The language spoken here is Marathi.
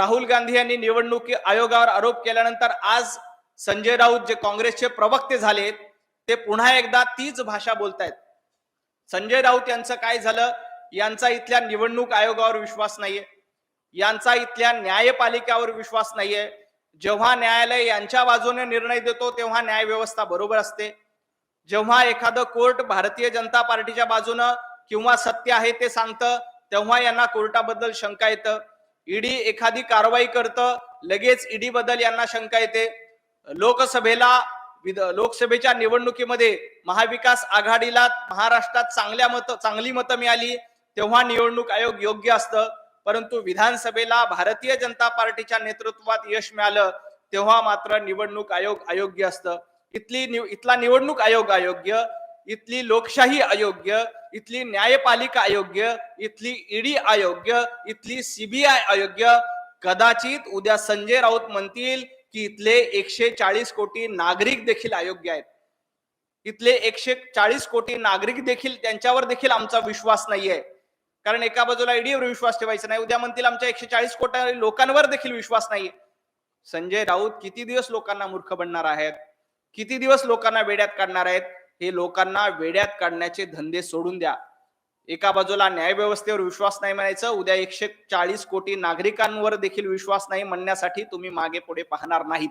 राहुल गांधी यांनी निवडणूक आयोगावर आरोप केल्यानंतर आज संजय राऊत जे काँग्रेसचे प्रवक्ते झालेत ते पुन्हा एकदा तीच भाषा बोलतायत. संजय राऊत यांचं काय झालं? यांचा इथल्या निवडणूक आयोगावर विश्वास नाहीये, यांचा इथल्या न्यायपालिकेवर विश्वास नाहीये. जेव्हा न्यायालय यांच्या बाजूने निर्णय देतो तेव्हा न्याय व्यवस्था बरोबर असते. जेव्हा एखादं कोर्ट भारतीय जनता पार्टीच्या बाजूनं किंवा सत्य आहे ते सांगतं तेव्हा यांना कोर्टाबद्दल शंका येतं. ईडी एखादी कारवाई करतं लगेच ईडी बद्दल यांना शंका येते. लोकसभेच्या निवडणुकीमध्ये महाविकास आघाडीला महाराष्ट्रात चांगली मतं मिळाली तेव्हा निवडणूक आयोग योग्य असतं, परंतु विधानसभेला भारतीय जनता पार्टीच्या नेतृत्वात यश मिळालं तेव्हा मात्र निवडणूक आयोग अयोग्य असतं. इथला निवडणूक आयोग अयोग्य, इथली लोकशाही अयोग्य, इथली न्यायपालिका अयोग्य, इथली ईडी अयोग्य, इथली सीबीआय अयोग्य. कदाचित उद्या संजय राऊत म्हणतील की इथले 140 कोटी नागरिक देखील अयोग्य आहेत. इथले 140 कोटी नागरिक देखील, त्यांच्यावर देखील आमचा विश्वास नाहीये. कारण एका बाजूला ईडीवर विश्वास ठेवायचा नाही, उद्या म्हणतील आमच्या 140 कोटी लोकांवर देखील विश्वास नाहीये. संजय राऊत किती दिवस लोकांना मूर्ख बनणार आहेत? किती दिवस लोकांना वेड्यात काढणार आहेत? हे लोकांना वेड्यात काढण्याचे धंदे सोडून द्या. एका बाजूला न्याय व्यवस्थेवर विश्वास नाही म्हणायचं, उद्या 140 कोटी नागरिकांवर देखील विश्वास नाही म्हणण्यासाठी तुम्ही मागे पुढे पाहणार नाहीत.